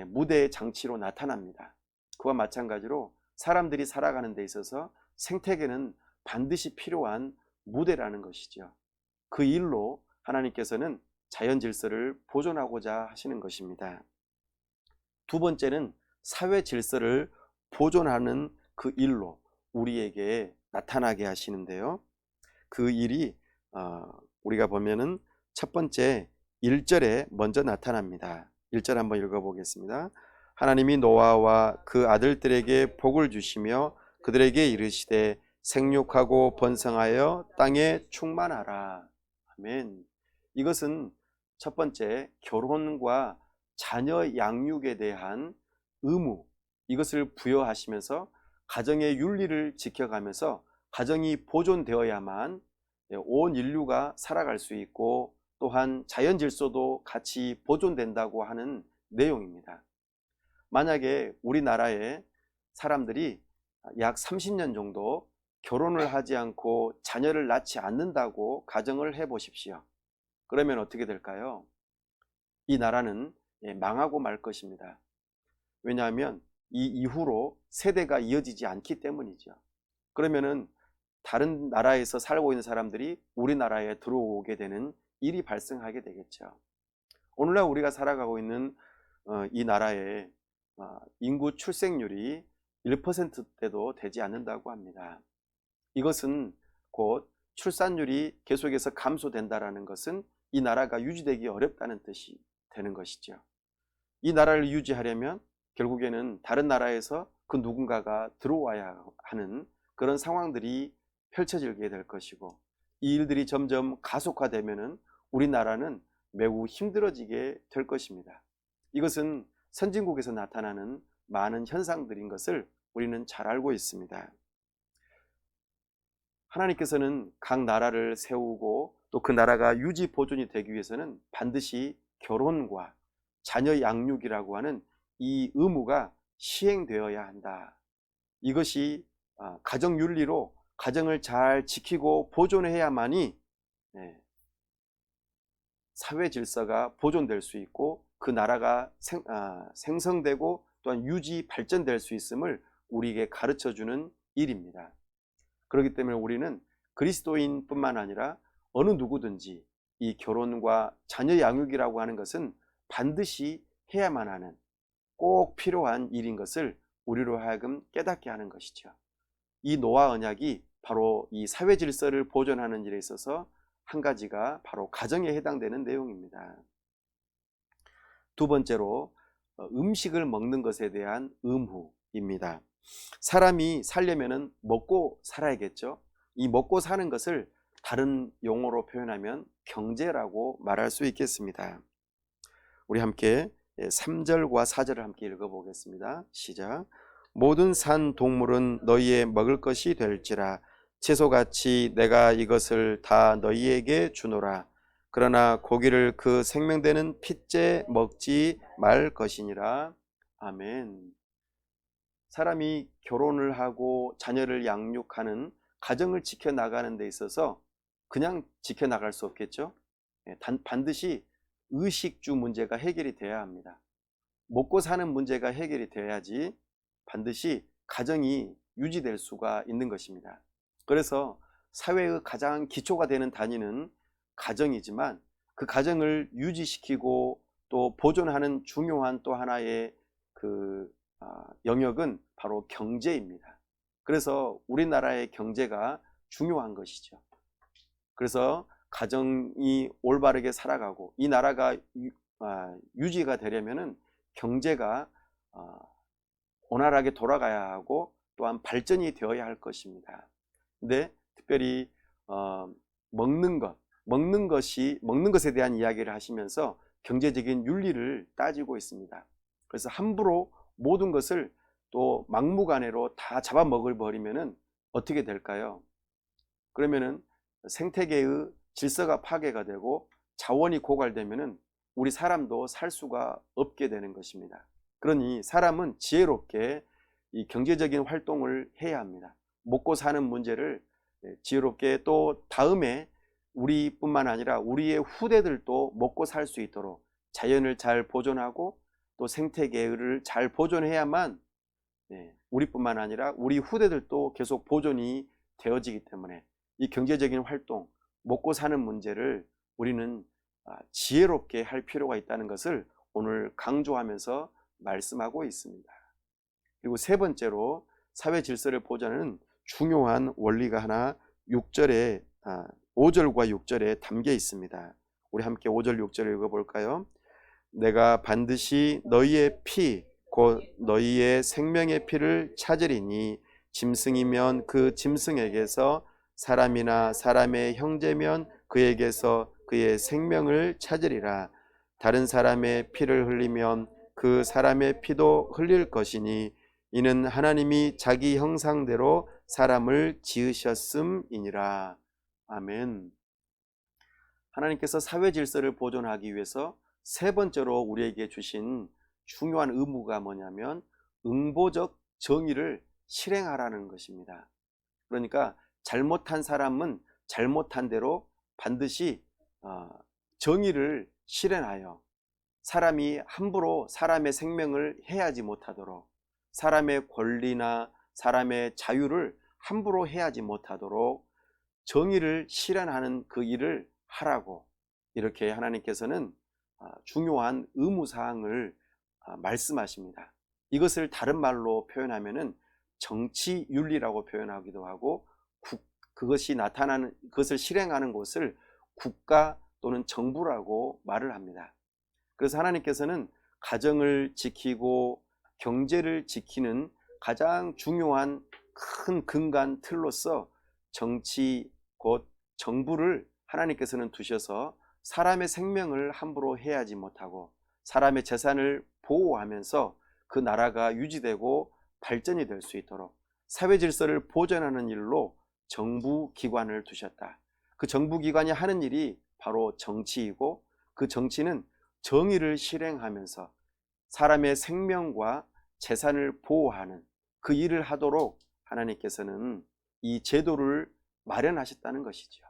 무대의 장치로 나타납니다. 그와 마찬가지로 사람들이 살아가는 데 있어서 생태계는 반드시 필요한 무대라는 것이죠. 그 일로 하나님께서는 자연 질서를 보존하고자 하시는 것입니다. 두 번째는 사회 질서를 보존하는 그 일로 우리에게 나타나게 하시는데요. 그 일이 우리가 보면은 첫 번째 1절에 먼저 나타납니다. 1절 한번 읽어보겠습니다. 하나님이 노아와 그 아들들에게 복을 주시며 그들에게 이르시되 생육하고 번성하여 땅에 충만하라. 아멘. 이것은 첫 번째 결혼과 자녀 양육에 대한 의무, 이것을 부여하시면서 가정의 윤리를 지켜가면서 가정이 보존되어야만 온 인류가 살아갈 수 있고 또한 자연 질서도 같이 보존된다고 하는 내용입니다. 만약에 우리나라의 사람들이 약 30년 정도 결혼을 하지 않고 자녀를 낳지 않는다고 가정을 해 보십시오. 그러면 어떻게 될까요? 이 나라는 망하고 말 것입니다. 왜냐하면 이 이후로 세대가 이어지지 않기 때문이죠. 그러면은 다른 나라에서 살고 있는 사람들이 우리나라에 들어오게 되는 일이 발생하게 되겠죠. 오늘날 우리가 살아가고 있는 이 나라의 인구 출생률이 1%대도 되지 않는다고 합니다. 이것은 곧 출산율이 계속해서 감소된다라는 것은 이 나라가 유지되기 어렵다는 뜻이 되는 것이죠. 이 나라를 유지하려면 결국에는 다른 나라에서 그 누군가가 들어와야 하는 그런 상황들이 펼쳐지게 될 것이고, 이 일들이 점점 가속화되면은 우리나라는 매우 힘들어지게 될 것입니다. 이것은 선진국에서 나타나는 많은 현상들인 것을 우리는 잘 알고 있습니다. 하나님께서는 각 나라를 세우고 또 그 나라가 유지 보존이 되기 위해서는 반드시 결혼과 자녀 양육이라고 하는 이 의무가 시행되어야 한다. 이것이 가정 윤리로 가정을 잘 지키고 보존해야만이 사회 질서가 보존될 수 있고 그 나라가 생성되고 또한 유지 발전될 수 있음을 우리에게 가르쳐주는 일입니다. 그렇기 때문에 우리는 그리스도인뿐만 아니라 어느 누구든지 이 결혼과 자녀 양육이라고 하는 것은 반드시 해야만 하는 꼭 필요한 일인 것을 우리로 하여금 깨닫게 하는 것이죠. 이 노아 언약이 바로 이 사회 질서를 보존하는 일에 있어서 한 가지가 바로 가정에 해당되는 내용입니다. 두 번째로 음식을 먹는 것에 대한 의무입니다. 사람이 살려면은 먹고 살아야겠죠. 이 먹고 사는 것을 다른 용어로 표현하면 경제라고 말할 수 있겠습니다. 우리 함께 3절과 4절을 함께 읽어보겠습니다. 시작. 모든 산 동물은 너희의 먹을 것이 될지라 채소같이 내가 이것을 다 너희에게 주노라. 그러나 고기를 그 생명되는 핏째 먹지 말 것이니라. 아멘. 사람이 결혼을 하고 자녀를 양육하는 가정을 지켜나가는 데 있어서 그냥 지켜나갈 수 없겠죠. 반드시 의식주 문제가 해결이 돼야 합니다. 먹고 사는 문제가 해결이 돼야지 반드시 가정이 유지될 수가 있는 것입니다. 그래서 사회의 가장 기초가 되는 단위는 가정이지만 그 가정을 유지시키고 또 보존하는 중요한 또 하나의 영역은 바로 경제입니다. 그래서 우리나라의 경제가 중요한 것이죠. 그래서 가정이 올바르게 살아가고 이 나라가 유지가 되려면은 경제가 원활하게 돌아가야 하고 또한 발전이 되어야 할 것입니다. 근데 특별히 먹는 것에 대한 이야기를 하시면서 경제적인 윤리를 따지고 있습니다. 그래서 함부로 모든 것을 또 막무가내로 다 잡아먹을 버리면은 어떻게 될까요? 그러면은 생태계의 질서가 파괴가 되고 자원이 고갈되면은 우리 사람도 살 수가 없게 되는 것입니다. 그러니 사람은 지혜롭게 이 경제적인 활동을 해야 합니다. 먹고 사는 문제를 지혜롭게 또 다음에 우리뿐만 아니라 우리의 후대들도 먹고 살 수 있도록 자연을 잘 보존하고 또 생태계를 잘 보존해야만 우리뿐만 아니라 우리 후대들도 계속 보존이 되어지기 때문에 이 경제적인 활동, 먹고 사는 문제를 우리는 지혜롭게 할 필요가 있다는 것을 오늘 강조하면서 말씀하고 있습니다. 그리고 세 번째로 사회 질서를 보존하는 중요한 원리가 하나 5절과 6절에 담겨 있습니다. 우리 함께 5절 6절을 읽어볼까요? 내가 반드시 너희의 피 곧 너희의 생명의 피를 찾으리니 짐승이면 그 짐승에게서 사람이나 사람의 형제면 그에게서 그의 생명을 찾으리라. 다른 사람의 피를 흘리면 그 사람의 피도 흘릴 것이니 이는 하나님이 자기 형상대로 사람을 지으셨음이니라. 아멘. 하나님께서 사회 질서를 보존하기 위해서 세 번째로 우리에게 주신 중요한 의무가 뭐냐면 응보적 정의를 실행하라는 것입니다. 그러니까 잘못한 사람은 잘못한 대로 반드시 정의를 실현하여 사람이 함부로 사람의 생명을 해하지 못하도록 사람의 권리나 사람의 자유를 함부로 해하지 못하도록 정의를 실현하는 그 일을 하라고 이렇게 하나님께서는 중요한 의무사항을 말씀하십니다. 이것을 다른 말로 표현하면은 정치윤리라고 표현하기도 하고 그것을 실행하는 곳을 국가 또는 정부라고 말을 합니다. 그래서 하나님께서는 가정을 지키고 경제를 지키는 가장 중요한 큰 근간 틀로서 정치 곧 정부를 하나님께서는 두셔서 사람의 생명을 함부로 해하지 못하고 사람의 재산을 보호하면서 그 나라가 유지되고 발전이 될 수 있도록 사회 질서를 보존하는 일로 정부 기관을 두셨다. 그 정부 기관이 하는 일이 바로 정치이고 그 정치는 정의를 실행하면서 사람의 생명과 재산을 보호하는 그 일을 하도록 하나님께서는 이 제도를 마련하셨다는 것이죠.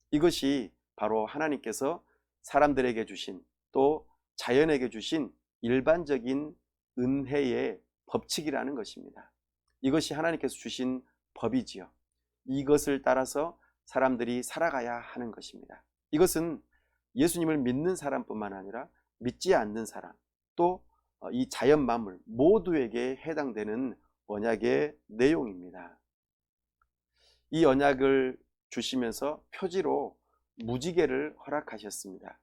이것이 바로 하나님께서 사람들에게 주신 또 자연에게 주신 일반적인 은혜의 법칙이라는 것입니다. 이것이 하나님께서 주신 법이지요. 이것을 따라서 사람들이 살아가야 하는 것입니다. 이것은 예수님을 믿는 사람뿐만 아니라 믿지 않는 사람 또 이 자연 만물 모두에게 해당되는 언약의 내용입니다. 이 언약을 주시면서 표지로 무지개를 허락하셨습니다.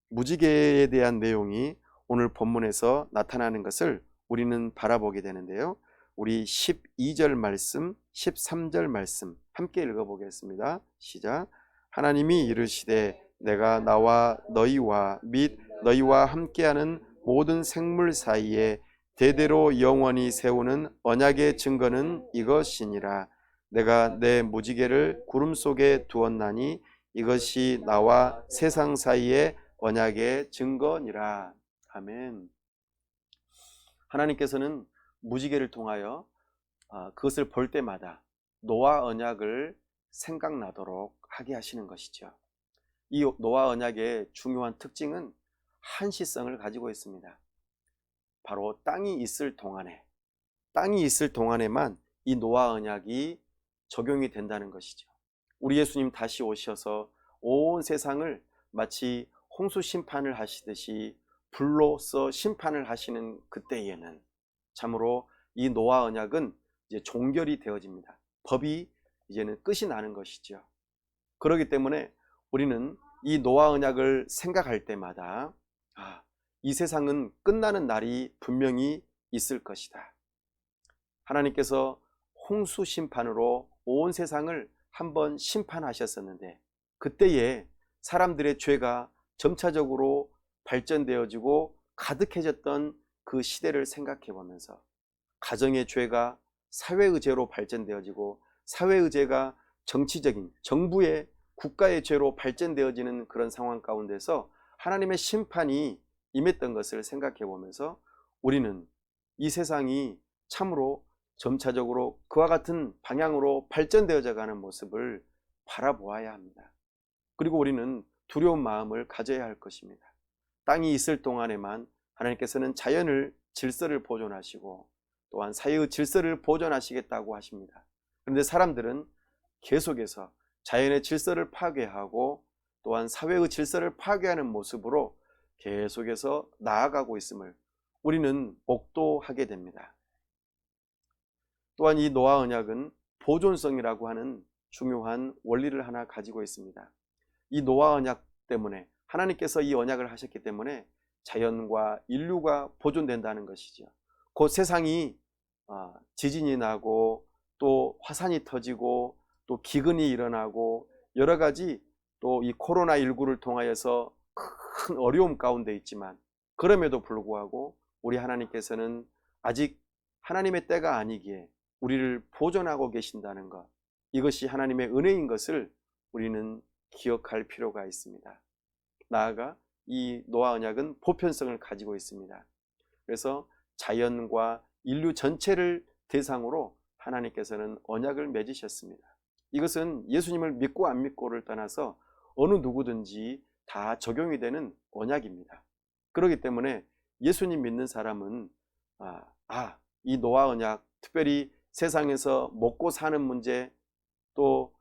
무지개에 대한 내용이 오늘 본문에서 나타나는 것을 우리는 바라보게 되는데요. 우리 12절 말씀, 13절 말씀 함께 읽어보겠습니다. 시작. 하나님이 이르시되 내가 나와 너희와 및 너희와 함께하는 모든 생물 사이에 대대로 영원히 세우는 언약의 증거는 이것이니라. 내가 내 무지개를 구름 속에 두었나니 이것이 나와 세상 사이의 언약의 증거니라. 아멘. 하나님께서는 무지개를 통하여 그것을 볼 때마다 노아 언약을 생각나도록 하게 하시는 것이죠. 이 노아 언약의 중요한 특징은 한시성을 가지고 있습니다. 바로 땅이 있을 동안에만 이 노아 언약이 적용이 된다는 것이죠. 우리 예수님 다시 오셔서 온 세상을 마치 홍수 심판을 하시듯이 불로써 심판을 하시는 그때에는 참으로 이 노아 언약은 이제 종결이 되어집니다. 법이 이제는 끝이 나는 것이죠. 그렇기 때문에 우리는 이 노아 언약을 생각할 때마다 이 세상은 끝나는 날이 분명히 있을 것이다. 하나님께서 홍수 심판으로 온 세상을 한번 심판하셨었는데 그때에 사람들의 죄가 점차적으로 발전되어지고 가득해졌던 그 시대를 생각해 보면서 가정의 죄가 사회의 죄로 발전되어지고 사회의 죄가 정치적인 정부의 국가의 죄로 발전되어지는 그런 상황 가운데서 하나님의 심판이 임했던 것을 생각해 보면서 우리는 이 세상이 참으로 점차적으로 그와 같은 방향으로 발전되어져 가는 모습을 바라보아야 합니다. 그리고 우리는 두려운 마음을 가져야 할 것입니다. 땅이 있을 동안에만 하나님께서는 자연을 질서를 보존하시고 또한 사회의 질서를 보존하시겠다고 하십니다. 그런데 사람들은 계속해서 자연의 질서를 파괴하고 또한 사회의 질서를 파괴하는 모습으로 계속해서 나아가고 있음을 우리는 목도하게 됩니다. 또한 이 노아 언약은 보존성이라고 하는 중요한 원리를 하나 가지고 있습니다. 이 노아 언약 때문에 하나님께서 이 언약을 하셨기 때문에 자연과 인류가 보존된다는 것이죠. 곧 세상이 지진이 나고 또 화산이 터지고 또 기근이 일어나고 여러 가지 또 이 코로나19를 통하여서 큰 어려움 가운데 있지만 그럼에도 불구하고 우리 하나님께서는 아직 하나님의 때가 아니기에 우리를 보존하고 계신다는 것, 이것이 하나님의 은혜인 것을 우리는 기억할 필요가 있습니다. 나아가 이 노아 언약은 보편성을 가지고 있습니다. 그래서 자연과 인류 전체를 대상으로 하나님께서는 언약을 맺으셨습니다. 이것은 예수님을 믿고 안 믿고를 떠나서 어느 누구든지 다 적용이 되는 언약입니다. 그렇기 때문에 예수님 믿는 사람은 이 노아 언약, 특별히 세상에서 먹고 사는 문제, 또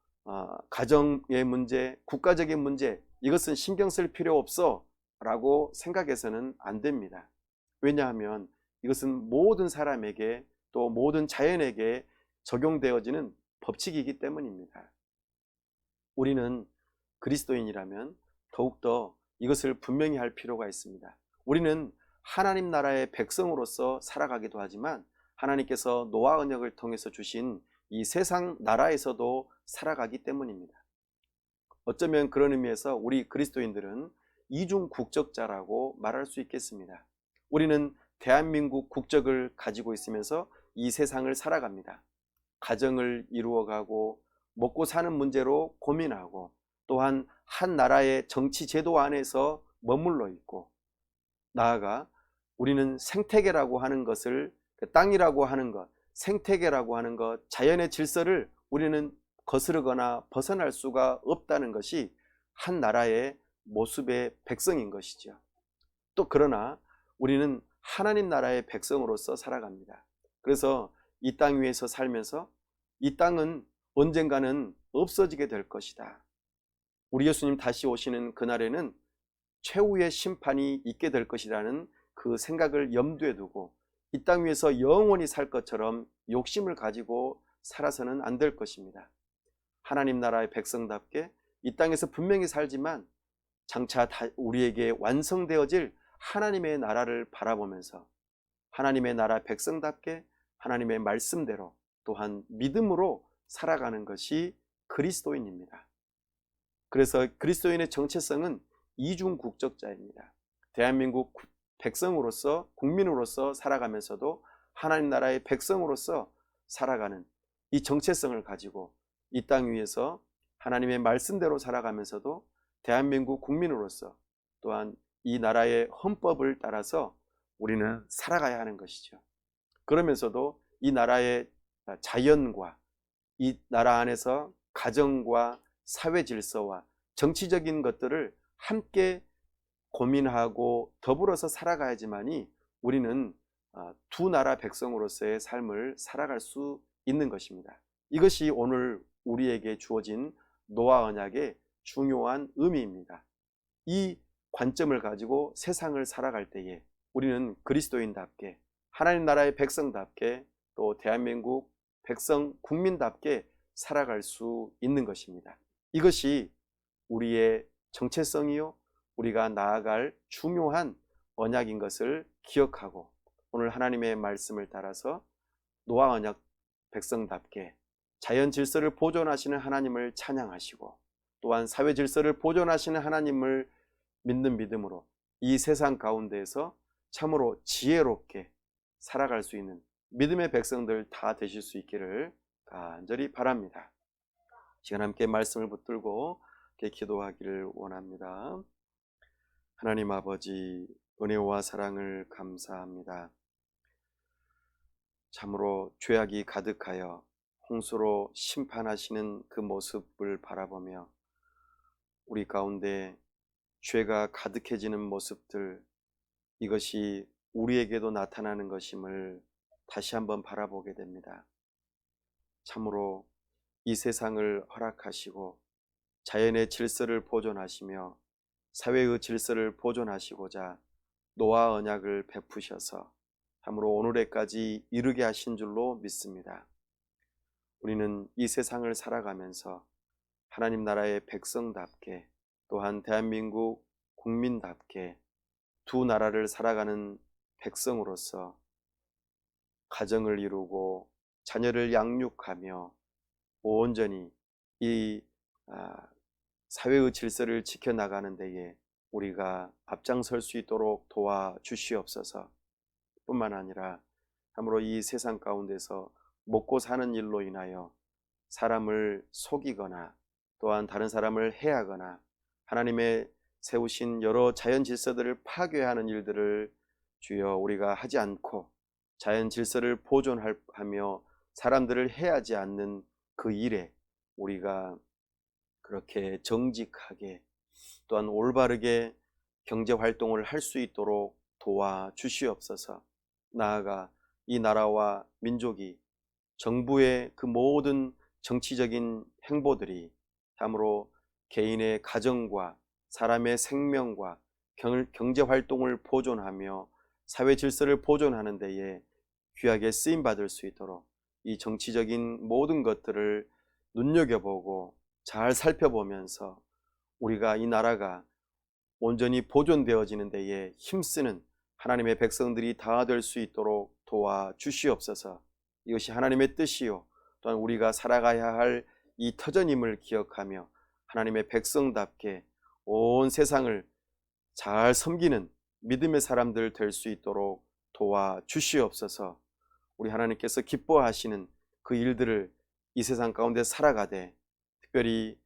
가정의 문제, 국가적인 문제, 이것은 신경 쓸 필요 없어 라고 생각해서는 안 됩니다. 왜냐하면 이것은 모든 사람에게 또 모든 자연에게 적용되어지는 법칙이기 때문입니다. 우리는 그리스도인이라면 더욱더 이것을 분명히 할 필요가 있습니다. 우리는 하나님 나라의 백성으로서 살아가기도 하지만 하나님께서 노아 언약을 통해서 주신 이 세상 나라에서도 살아가기 때문입니다. 어쩌면 그런 의미에서 우리 그리스도인들은 이중 국적자라고 말할 수 있겠습니다. 우리는 대한민국 국적을 가지고 있으면서 이 세상을 살아갑니다. 가정을 이루어가고 먹고 사는 문제로 고민하고 또한 한 나라의 정치 제도 안에서 머물러 있고 나아가 우리는 생태계라고 하는 것을 땅이라고 하는 것, 생태계라고 하는 것, 자연의 질서를 우리는 거스르거나 벗어날 수가 없다는 것이 한 나라의 모습의 백성인 것이죠. 또 그러나 우리는 하나님 나라의 백성으로서 살아갑니다. 그래서 이 땅 위에서 살면서 이 땅은 언젠가는 없어지게 될 것이다. 우리 예수님 다시 오시는 그날에는 최후의 심판이 있게 될 것이라는 그 생각을 염두에 두고 이 땅 위에서 영원히 살 것처럼 욕심을 가지고 살아서는 안 될 것입니다. 하나님 나라의 백성답게 이 땅에서 분명히 살지만 장차 우리에게 완성되어질 하나님의 나라를 바라보면서 하나님의 나라 백성답게 하나님의 말씀대로 또한 믿음으로 살아가는 것이 그리스도인입니다. 그래서 그리스도인의 정체성은 이중 국적자입니다. 대한민국 백성으로서 국민으로서 살아가면서도 하나님 나라의 백성으로서 살아가는 이 정체성을 가지고 이 땅 위에서 하나님의 말씀대로 살아가면서도 대한민국 국민으로서 또한 이 나라의 헌법을 따라서 우리는 살아가야 하는 것이죠. 그러면서도 이 나라의 자연과 이 나라 안에서 가정과 사회 질서와 정치적인 것들을 함께 고민하고 더불어서 살아가야지만이 우리는 두 나라 백성으로서의 삶을 살아갈 수 있는 것입니다. 이것이 오늘 우리에게 주어진 노아 언약의 중요한 의미입니다. 이 관점을 가지고 세상을 살아갈 때에 우리는 그리스도인답게 하나님 나라의 백성답게 또 대한민국 백성 국민답게 살아갈 수 있는 것입니다. 이것이 우리의 정체성이요 우리가 나아갈 중요한 언약인 것을 기억하고 오늘 하나님의 말씀을 따라서 노아 언약 백성답게 자연 질서를 보존하시는 하나님을 찬양하시고 또한 사회 질서를 보존하시는 하나님을 믿는 믿음으로 이 세상 가운데에서 참으로 지혜롭게 살아갈 수 있는 믿음의 백성들 다 되실 수 있기를 간절히 바랍니다. 시간 함께 말씀을 붙들고 기도하기를 원합니다. 하나님 아버지, 은혜와 사랑을 감사합니다. 참으로 죄악이 가득하여 홍수로 심판하시는 그 모습을 바라보며 우리 가운데 죄가 가득해지는 모습들, 이것이 우리에게도 나타나는 것임을 다시 한번 바라보게 됩니다. 참으로 이 세상을 허락하시고 자연의 질서를 보존하시며 사회의 질서를 보존하시고자 노아 언약을 베푸셔서 참으로 오늘에까지 이르게 하신 줄로 믿습니다. 우리는 이 세상을 살아가면서 하나님 나라의 백성답게 또한 대한민국 국민답게 두 나라를 살아가는 백성으로서 가정을 이루고 자녀를 양육하며 온전히 이 사회의 질서를 지켜나가는 데에 우리가 앞장설 수 있도록 도와주시옵소서. 뿐만 아니라 참으로 이 세상 가운데서 먹고 사는 일로 인하여 사람을 속이거나 또한 다른 사람을 해하거나 하나님의 세우신 여러 자연 질서들을 파괴하는 일들을 주여 우리가 하지 않고 자연 질서를 보존하며 사람들을 해하지 않는 그 일에 우리가 그렇게 정직하게 또한 올바르게 경제활동을 할 수 있도록 도와주시옵소서. 나아가 이 나라와 민족이 정부의 그 모든 정치적인 행보들이 참으로 개인의 가정과 사람의 생명과 경제활동을 보존하며 사회 질서를 보존하는 데에 귀하게 쓰임받을 수 있도록 이 정치적인 모든 것들을 눈여겨보고 잘 살펴보면서 우리가 이 나라가 온전히 보존되어지는 데에 힘쓰는 하나님의 백성들이 다 될 수 있도록 도와주시옵소서. 이것이 하나님의 뜻이요 또한 우리가 살아가야 할 이 터전임을 기억하며 하나님의 백성답게 온 세상을 잘 섬기는 믿음의 사람들 될 수 있도록 도와주시옵소서. 우리 하나님께서 기뻐하시는 그 일들을 이 세상 가운데 살아가되, 특별히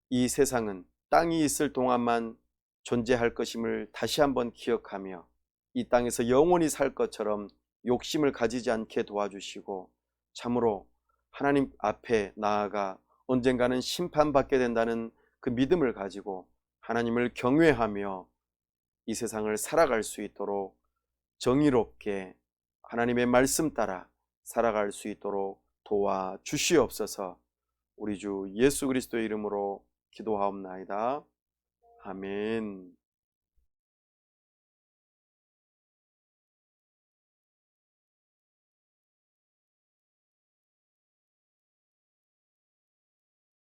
이 세상은 땅이 있을 동안만 존재할 것임을 다시 한번 기억하며 이 땅에서 영원히 살 것처럼 욕심을 가지지 않게 도와주시고, 참으로 하나님 앞에 나아가 언젠가는 심판받게 된다는 그 믿음을 가지고 하나님을 경외하며 이 세상을 살아갈 수 있도록 정의롭게 하나님의 말씀 따라 살아갈 수 있도록 도와주시옵소서. 우리 주 예수 그리스도의 이름으로 기도하옵나이다. 아멘.